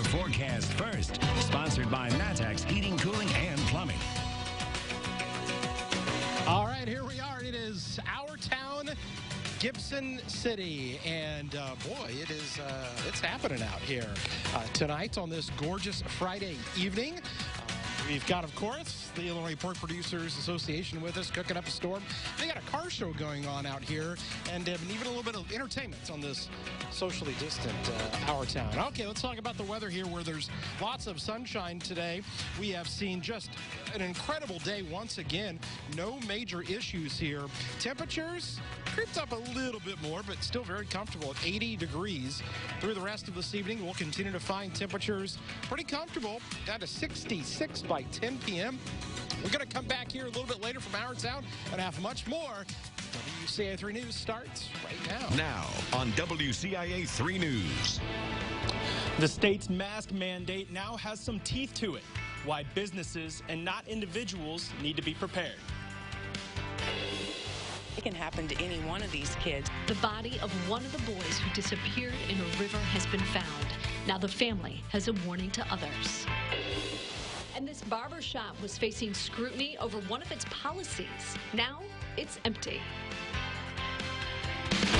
forecast first. Sponsored by Matex Heating, Cooling, and Plumbing. All right, here we are. It is our town, Gibson City, and boy, it's happening out here tonight on this gorgeous Friday evening. We've got, of course, the Illinois Pork Producers Association with us, cooking up a storm. They got a car show going on out here, and even a little bit of entertainment on this socially distant our town. Okay, let's talk about the weather here, where there's lots of sunshine today. We have seen just an incredible day once again. No major issues here. Temperatures creeped up a little bit more, but still very comfortable at 80 degrees. Through the rest of this evening, we'll continue to find temperatures pretty comfortable, down to 66 by 10 p.m. We're going to come back here a little bit later from our town and have much more. WCIA 3 News starts right now. Now on WCIA 3 News. The state's mask mandate now has some teeth to it. Why businesses and not individuals need to be prepared. It can happen to any one of these kids. The body of one of the boys who disappeared in a river has been found. Now the family has a warning to others. And this barber shop was facing scrutiny over one of its policies. Now it's empty.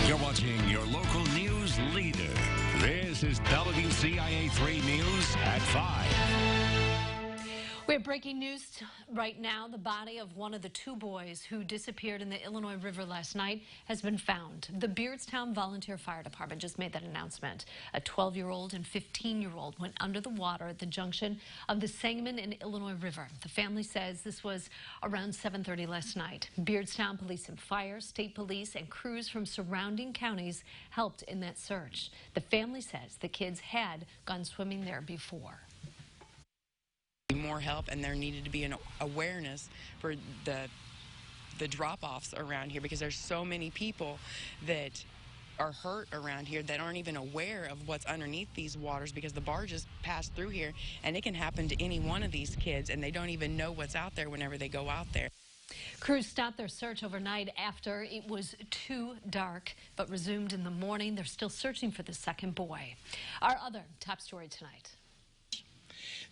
You're watching your local news leader. This is WCIA 3 News at 5. We have breaking news right now. The body of one of the two boys who disappeared in the Illinois River last night has been found. The Beardstown Volunteer Fire Department just made that announcement. A 12-year-old and 15-year-old went under the water at the junction of the Sangamon and Illinois River. The family says this was around 7:30 last night. Beardstown Police and Fire, state police, and crews from surrounding counties helped in that search. The family says the kids had gone swimming there before. More help, and there needed to be an awareness for the drop-offs around here, because there's so many people that are hurt around here that aren't even aware of what's underneath these waters, because the barges pass through here, and it can happen to any one of these kids, and they don't even know what's out there whenever they go out there. Crews stopped their search overnight after it was too dark, but resumed in the morning. They're still searching for the second boy. Our other top story tonight.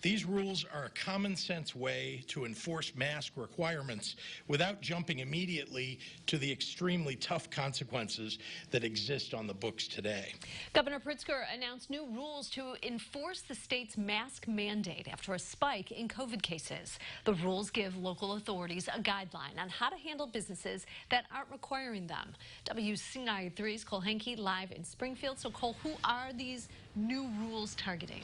These rules are a common-sense way to enforce mask requirements without jumping immediately to the extremely tough consequences that exist on the books today. Governor Pritzker announced new rules to enforce the state's mask mandate after a spike in COVID cases. The rules give local authorities a guideline on how to handle businesses that aren't requiring them. WCIA 3's Cole Henke live in Springfield. So, Cole, who are these new rules targeting?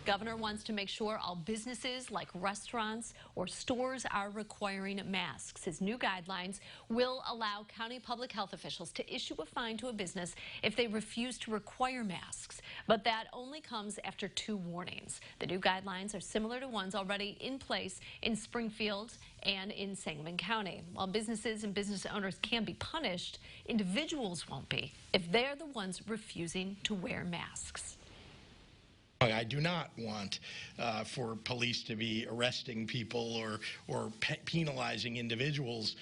Governor wants to make sure all businesses like restaurants or stores are requiring masks. His new guidelines will allow county public health officials to issue a fine to a business if they refuse to require masks, but that only comes after 2 warnings. The new guidelines are similar to ones already in place in Springfield and in Sangamon County. While businesses and business owners can be punished, individuals won't be if they're the ones refusing to wear masks. I do not want for police to be arresting people or penalizing individuals.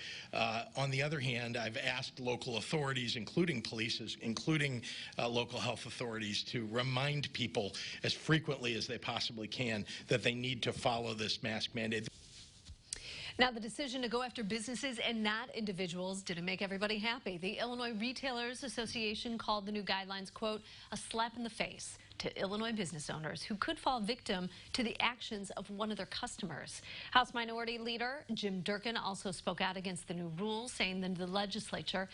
On the other hand, I've asked local authorities, including police, including local health authorities, to remind people as frequently as they possibly can that they need to follow this mask mandate. Now, the decision to go after businesses and not individuals didn't make everybody happy. The Illinois Retailers Association called the new guidelines, quote, a slap in the face to Illinois business owners who could fall victim to the actions of one of their customers. House Minority Leader Jim Durkin also spoke out against the new rules, saying that the legislature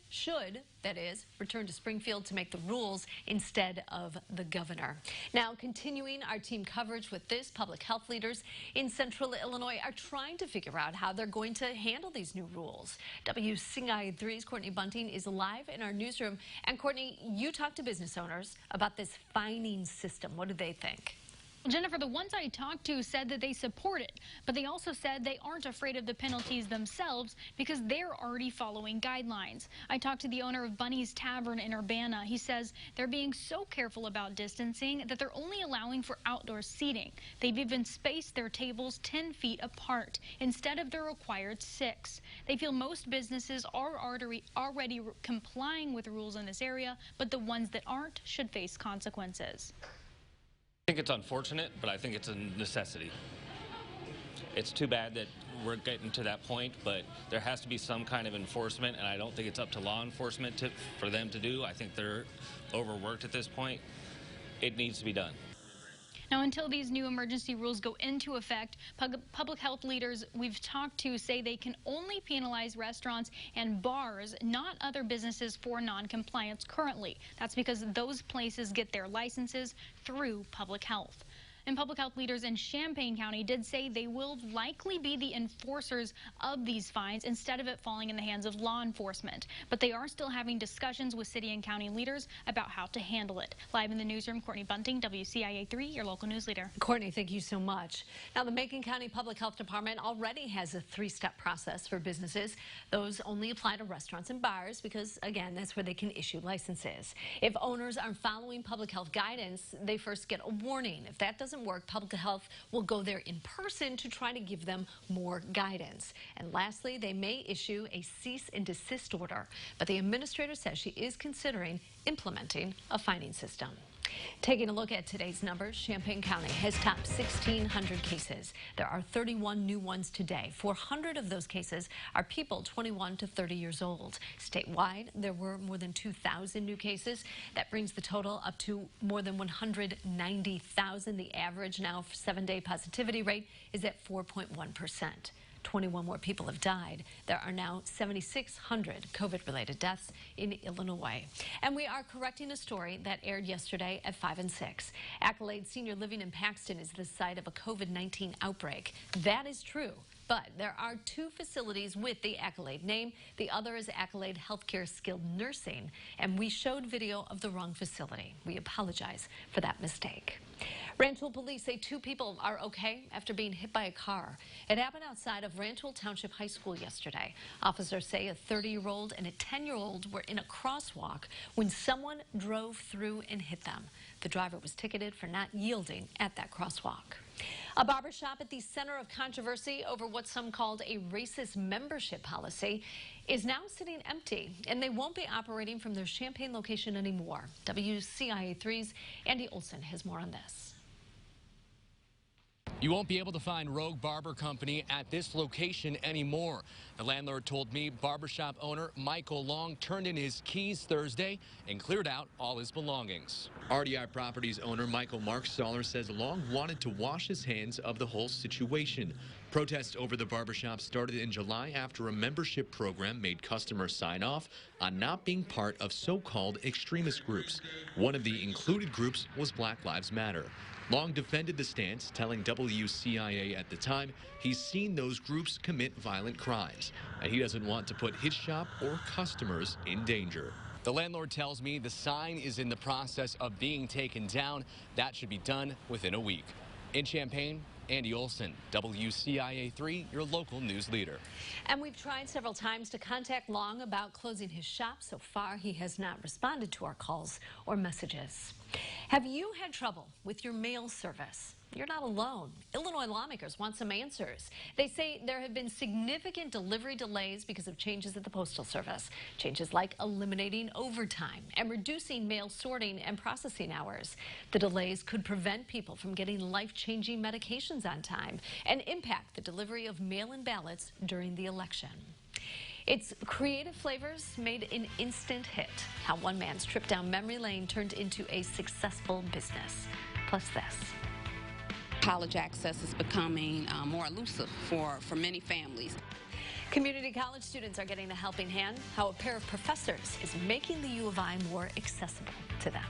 should, that is, return to Springfield to make the rules instead of the governor. Now, continuing our team coverage with this, public health leaders in central Illinois are trying to figure out how they're going to handle these new rules. WCIA 3's Courtney Bunting is live in our newsroom. And Courtney, you talked to business owners about this fining system. What do they think? Jennifer, the ones I talked to said that they support it, but they also said they aren't afraid of the penalties themselves because they're already following guidelines. I talked to the owner of Bunny's Tavern in Urbana. He says they're being so careful about distancing that they're only allowing for outdoor seating. They've even spaced their tables 10 feet apart instead of the required 6. They feel most businesses are already complying with the rules in this area, but the ones that aren't should face consequences. I think it's unfortunate, but I think it's a necessity. It's too bad that we're getting to that point, but there has to be some kind of enforcement, and I don't think it's up to law enforcement for them to do. I think they're overworked at this point. It needs to be done. Now, until these new emergency rules go into effect, public health leaders we've talked to say they can only penalize restaurants and bars, not other businesses for non-compliance currently. That's because those places get their licenses through public health. And public health leaders in Champaign County did say they will likely be the enforcers of these fines instead of it falling in the hands of law enforcement. But they are still having discussions with city and county leaders about how to handle it. Live in the newsroom, Courtney Bunting, WCIA 3, your local news leader. Courtney, thank you so much. Now, the Macon County Public Health Department already has a 3-step process for businesses. Those only apply to restaurants and bars because, again, that's where they can issue licenses. If owners aren't following public health guidance, they first get a warning. If that doesn't work, public health will go there in person to try to give them more guidance. And lastly, they may issue a cease and desist order. But the administrator says she is considering implementing a fining system. Taking a look at today's numbers, Champaign County has topped 1,600 cases. There are 31 new ones today. 400 of those cases are people 21 to 30 years old. Statewide, there were more than 2,000 new cases. That brings the total up to more than 190,000. The average now 7-day positivity rate is at 4.1%. 21 more people have died. There are now 7,600 COVID-related deaths in Illinois. And we are correcting a story that aired yesterday at 5 and 6. Accolade Senior Living in Paxton is the site of a COVID-19 outbreak. That is true. But there are 2 facilities with the Accolade name. The other is Accolade Healthcare Skilled Nursing. And we showed video of the wrong facility. We apologize for that mistake. Rantoul police say 2 people are okay after being hit by a car. It happened outside of Rantoul Township High School yesterday. Officers say a 30-year-old and a 10-year-old were in a crosswalk when someone drove through and hit them. The driver was ticketed for not yielding at that crosswalk. A barbershop at the center of controversy over what some called a racist membership policy is now sitting empty, and they won't be operating from their Champaign location anymore. WCIA 3's Andy Olson has more on this. You won't be able to find Rogue Barber Company at this location anymore. The landlord told me barbershop owner Michael Long turned in his keys Thursday and cleared out all his belongings. RDI Properties owner Michael Markstaller says Long wanted to wash his hands of the whole situation. Protests over the barbershop started in July after a membership program made customers sign off on not being part of so-called extremist groups. One of the included groups was Black Lives Matter. Long defended the stance, telling WCIA at the time he's seen those groups commit violent crimes, and he doesn't want to put his shop or customers in danger. The landlord tells me the sign is in the process of being taken down. That should be done within a week. In Champaign, Andy Olson, WCIA 3, your local news leader. And we've tried several times to contact Long about closing his shop. So far, he has not responded to our calls or messages. Have you had trouble with your mail service? You're not alone. Illinois lawmakers want some answers. They say there have been significant delivery delays because of changes at the Postal Service. Changes like eliminating overtime and reducing mail sorting and processing hours. The delays could prevent people from getting life-changing medications on time and impact the delivery of mail-in ballots during the election. Its creative flavors made an instant hit. How one man's trip down memory lane turned into a successful business. Plus this. College access is becoming more elusive for many families. Community college students are getting a helping hand. How a pair of professors is making the U of I more accessible to them.